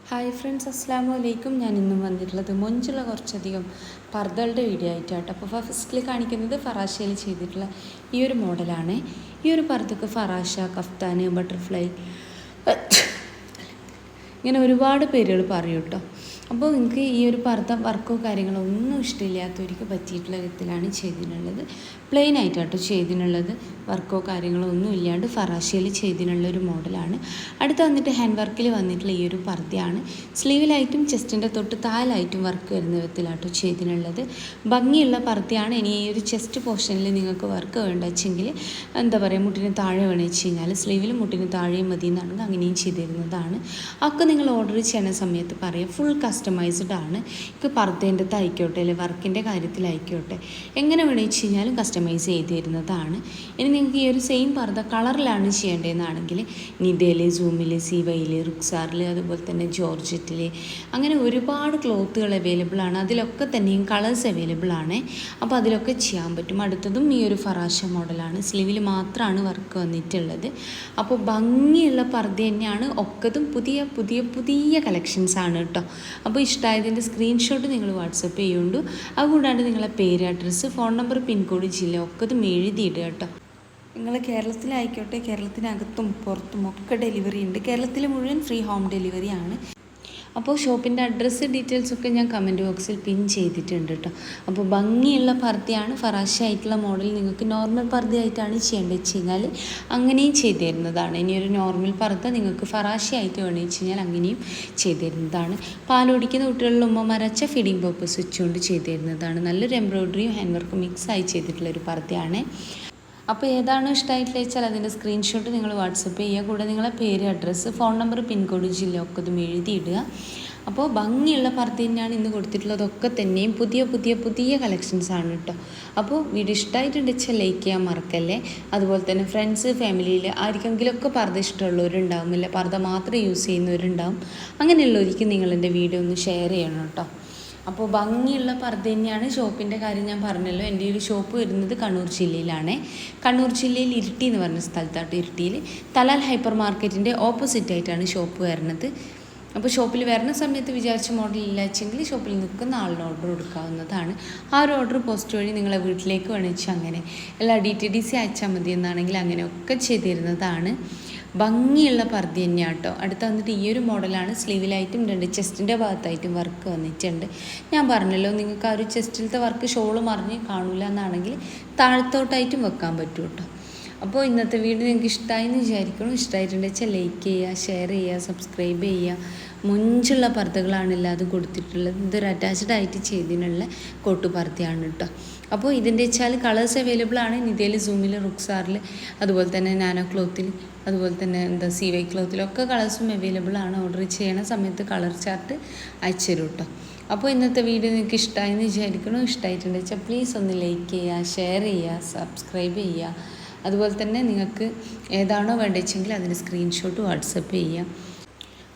Hi friends, അസ്സലാമു അലൈക്കും. ഞാൻ ഇന്നും വന്നിട്ടുള്ളത് മൊഞ്ചുള്ള കുറച്ചധികം പർദ്ദകളുടെ വീഡിയോ ആയിട്ടാട്ടോ. അപ്പോൾ ഫസ്റ്റിൽ കാണിക്കുന്നത് ഫറാഷയിൽ ചെയ്തിട്ടുള്ള ഈ ഒരു മോഡലാണ്. ഈ ഒരു പർദ്ദക്ക് ഫറാഷ, കഫ്താൻ, ബട്ടർഫ്ലൈ ഇങ്ങനെ ഒരുപാട് പേരുകൾ പറയും കേട്ടോ. അപ്പോൾ നിങ്ങൾക്ക് ഈ ഒരു പർദ്ദ വർക്കോ കാര്യങ്ങളോ ഒന്നും ഇഷ്ടമില്ലാത്തവർക്ക് പറ്റിയിട്ടുള്ള വിധത്തിലാണ് ചെയ്തിട്ടുള്ളത്. പ്ലെയിൻ ആയിട്ടാട്ടോ ചെയ്തിട്ടുള്ളത്. വർക്കോ കാര്യങ്ങളോ ഒന്നും ഇല്ലാണ്ട് ഫറാഷയിൽ ചെയ്തിട്ടുള്ള ഒരു മോഡലാണ്. അടുത്ത് വന്നിട്ട് ഹാൻഡ് വർക്കിൽ വന്നിട്ടുള്ള ഈ ഒരു പർദ്ദയാണ്. സ്ലീവിലായിട്ടും ചെസ്റ്റിൻ്റെ തൊട്ട് താഴായിട്ടും വർക്ക് വരുന്ന വിധത്തിലാട്ടോ ചെയ്തിട്ടുള്ളത്. ഭംഗിയുള്ള പർദ്ദയാണ്. ഇനി ഈ ഒരു ചെസ്റ്റ് പോർഷനിൽ നിങ്ങൾക്ക് വർക്ക് വേണ്ട വെച്ചെങ്കിൽ എന്താ പറയുക, മുട്ടിന് താഴെ വേണമെന്ന് വെച്ച് കഴിഞ്ഞാൽ സ്ലീവിൽ മുട്ടിന് താഴെയും മതി എന്നാണെങ്കിൽ അങ്ങനെയും ചെയ്തിരുന്നതാണ്. ഒക്കെ നിങ്ങൾ ഓർഡർ ചെയ്യുന്ന സമയത്ത് പറയാം. ഫുൾ കസ്റ്റമൈസ്ഡ് ആണ്. ഇപ്പോൾ പർദ്ദേൻ്റെ ആയിക്കോട്ടെ അല്ലെങ്കിൽ വർക്കിൻ്റെ കാര്യത്തിലായിക്കോട്ടെ എങ്ങനെ വേണമെന്ന് വെച്ച് കഴിഞ്ഞാലും കസ്റ്റമൈസ് ചെയ്ത് തരുന്നതാണ്. ഇനി നിങ്ങൾക്ക് ഈ ഒരു സെയിം പർദ്ദ കളറിലാണ് ചെയ്യേണ്ടതെന്നാണെങ്കിൽ നിഡയിൽ, സൂമിൽ, സിവയിൽ, റുക്സാറിൽ, അതുപോലെ തന്നെ ജോർജറ്റിൽ അങ്ങനെ ഒരുപാട് ക്ലോത്തുകൾ അവൈലബിൾ ആണ്. അതിലൊക്കെ തന്നെയും കളേഴ്സ് അവൈലബിൾ ആണ്. അപ്പോൾ അതിലൊക്കെ ചെയ്യാൻ പറ്റും. അടുത്തതും ഈ ഒരു ഫറാഷ മോഡലാണ്. സ്ലീവിൽ മാത്രമാണ് വർക്ക് വന്നിട്ടുള്ളത്. അപ്പോൾ ഭംഗിയുള്ള പർദ്ദ തന്നെയാണ്. ഒക്കതും പുതിയ പുതിയ പുതിയ കളക്ഷൻസ് ആണ് കേട്ടോ. അപ്പോൾ ഇഷ്ടമായതിൻ്റെ സ്ക്രീൻഷോട്ട് നിങ്ങൾ വാട്സപ്പ് ചെയ്യുന്നുണ്ട്. അതുകൂടാണ്ട് നിങ്ങളെ പേര്, അഡ്രസ്സ്, ഫോൺ നമ്പർ, പിൻകോഡ്, ജില്ല ഒക്കതും എഴുതിയിടുക കേട്ടോ. നിങ്ങൾ കേരളത്തിലായിക്കോട്ടെ, കേരളത്തിനകത്തും പുറത്തും ഒക്കെ ഡെലിവറി ഉണ്ട്. കേരളത്തിൽ മുഴുവൻ ഫ്രീ ഹോം ഡെലിവറി ആണ്. അപ്പോൾ ഷോപ്പിൻ്റെ അഡ്രസ്സ് ഡീറ്റെയിൽസൊക്കെ ഞാൻ കമൻറ്റ് ബോക്സിൽ പിൻ ചെയ്തിട്ടുണ്ട് കേട്ടോ. അപ്പോൾ ഭംഗിയുള്ള പർദ്ദയാണ്. ഫറാഷ ആയിട്ടുള്ള മോഡൽ നിങ്ങൾക്ക് നോർമൽ പർദ്ദയായിട്ടാണ് ചെയ്യേണ്ടത് വെച്ച് കഴിഞ്ഞാൽ അങ്ങനെയും ചെയ്തു തരുന്നതാണ്. ഇനി ഒരു നോർമൽ പർദ്ദ നിങ്ങൾക്ക് ഫറാഷ ആയിട്ട് വേണമെന്ന് വെച്ച് കഴിഞ്ഞാൽ അങ്ങനെയും ചെയ്തു തരുന്നതാണ്. പാലോടിക്കുന്ന കുട്ടികളിൽ ഉമ്മമാരച്ച ഫീഡിങ് പർപ്പസ് വെച്ചുകൊണ്ട് ചെയ്തു തരുന്നതാണ്. നല്ലൊരു എംബ്രോയ്ഡറിയും ഹാൻഡ് വർക്കും മിക്സായി ചെയ്തിട്ടുള്ളൊരു പർദ്ദയാണ്. അപ്പോൾ ഏതാണോ ഇഷ്ടമായിട്ടുള്ള വെച്ചാൽ അതിൻ്റെ സ്ക്രീൻഷോട്ട് നിങ്ങൾ വാട്സപ്പ് ചെയ്യുക. കൂടെ നിങ്ങളെ പേര്, അഡ്രസ്സ്, ഫോൺ നമ്പർ, പിൻകോഡ്, ജില്ല ഒക്കെ ഇതും എഴുതിയിടുക. അപ്പോൾ ഭംഗിയുള്ള പർദ്ദ തന്നെയാണ് ഇന്ന് കൊടുത്തിട്ടുള്ളതൊക്കെ തന്നെയും പുതിയ പുതിയ പുതിയ കളക്ഷൻസ് ആണ് കേട്ടോ. അപ്പോൾ വീഡിയോ ഇഷ്ടമായിട്ടുണ്ട് വെച്ചാൽ ലൈക്ക് ചെയ്യാൻ മറക്കല്ലേ. അതുപോലെ തന്നെ ഫ്രണ്ട്സ്, ഫാമിലിയിൽ ആർക്കെങ്കിലുമൊക്കെ പർദ്ദ ഇഷ്ടമുള്ളവരുണ്ടാവും, ഇല്ല പർദ്ദ മാത്രം യൂസ് ചെയ്യുന്നവരുണ്ടാവും. അങ്ങനെയുള്ളവർക്ക് നിങ്ങളെൻ്റെ വീഡിയോ ഒന്ന് ഷെയർ ചെയ്യണം കേട്ടോ. അപ്പോൾ ഭംഗിയുള്ള പർദ്ദ തന്നെയാണ്. ഷോപ്പിൻ്റെ കാര്യം ഞാൻ പറഞ്ഞല്ലോ. എൻ്റെ ഒരു ഷോപ്പ് വരുന്നത് കണ്ണൂർ ജില്ലയിലാണ്. കണ്ണൂർ ജില്ലയിൽ ഇരിട്ടി എന്ന് പറഞ്ഞ സ്ഥലത്തായിട്ട്. ഇരിട്ടിയിൽ തലാൽ ഹൈപ്പർ മാർക്കറ്റിൻ്റെ ഓപ്പോസിറ്റായിട്ടാണ് ഷോപ്പ് വരുന്നത്. അപ്പോൾ ഷോപ്പിൽ വരുന്ന സമയത്ത് വിചാരിച്ച മോഡൽ ഇല്ല വെച്ചെങ്കിൽ ഷോപ്പിൽ നിൽക്കുന്ന ആളിന് ഓർഡർ കൊടുക്കാവുന്നതാണ്. ആ ഒരു ഓർഡർ പോസ്റ്റ് വഴി നിങ്ങളെ വീട്ടിലേക്ക് വേണിച്ചാൽ അങ്ങനെ എല്ലാ DTDC അയച്ചാൽ മതി എന്നാണെങ്കിൽ അങ്ങനെയൊക്കെ ചെയ്തു തരുന്നതാണ്. ഭംഗിയുള്ള പർദ്ദ തന്നെയാണ് കേട്ടോ. അടുത്ത് വന്നിട്ട് ഈ ഒരു മോഡലാണ്. സ്ലീവിലായിട്ടും രണ്ട് ചെസ്റ്റിൻ്റെ ഭാഗത്തായിട്ടും വർക്ക് വന്നിട്ടുണ്ട്. ഞാൻ പറഞ്ഞല്ലോ നിങ്ങൾക്ക് ആ ഒരു ചെസ്റ്റിലത്തെ വർക്ക് ഷോള് മറിഞ്ഞ് കാണില്ല എന്നാണെങ്കിൽ താഴത്തോട്ടായിട്ടും വെക്കാൻ പറ്റും കേട്ടോ. അപ്പോൾ ഇന്നത്തെ വീഡിയോ നിങ്ങൾക്ക് ഇഷ്ടമായി എന്ന് വിചാരിക്കണം. ഇഷ്ടമായിട്ടുണ്ടെന്ന് വെച്ചാൽ ലൈക്ക് ചെയ്യുക, ഷെയർ ചെയ്യുക, സബ്സ്ക്രൈബ് ചെയ്യുക. മുഞ്ചുള്ള പർദ്ദകളാണ് അത് കൊടുത്തിട്ടുള്ളത്. ഇതൊരു അറ്റാച്ച്ഡ് ആയിട്ട് ചെയ്തതിനുള്ള കോട്ടു പർദ്ദയാണ് കേട്ടോ. അപ്പോൾ ഇതിൻ്റെ വെച്ചാൽ കളേഴ്സ് അവൈലബിൾ ആണ്. നിതയിൽ, സൂമിൽ, റുക്സാറിൽ, അതുപോലെ തന്നെ നാനോ ക്ലോത്തിൽ, അതുപോലെ തന്നെ CY ക്ലോത്തിലൊക്കെ കളേഴ്സും അവൈലബിൾ ആണ്. ഓർഡർ ചെയ്യണ സമയത്ത് കളർ ചാർട്ട് അയച്ചു തരും കേട്ടോ. അപ്പോൾ ഇന്നത്തെ വീഡിയോ നിങ്ങൾക്ക് ഇഷ്ടമായെന്ന് വിചാരിക്കണം. ഇഷ്ടമായിട്ടുണ്ടെന്ന് വെച്ചാൽ പ്ലീസ് ഒന്ന് ലൈക്ക് ചെയ്യുക, ഷെയർ ചെയ്യുക, സബ്സ്ക്രൈബ് ചെയ്യുക. അതുപോലെ തന്നെ നിങ്ങൾക്ക് ഏതാണോ വേണ്ടതെങ്കിൽ അതിൻ്റെ സ്ക്രീൻഷോട്ട് വാട്സപ്പ് ചെയ്യുക.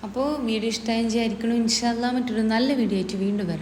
അപ്പോൾ വീഡിയോ ഇഷ്ടമായി വിചാരിക്കണം. ഇൻഷാ അല്ലാഹ് മറ്റൊരു നല്ല വീഡിയോ ആയിട്ട് വീണ്ടും വരാം.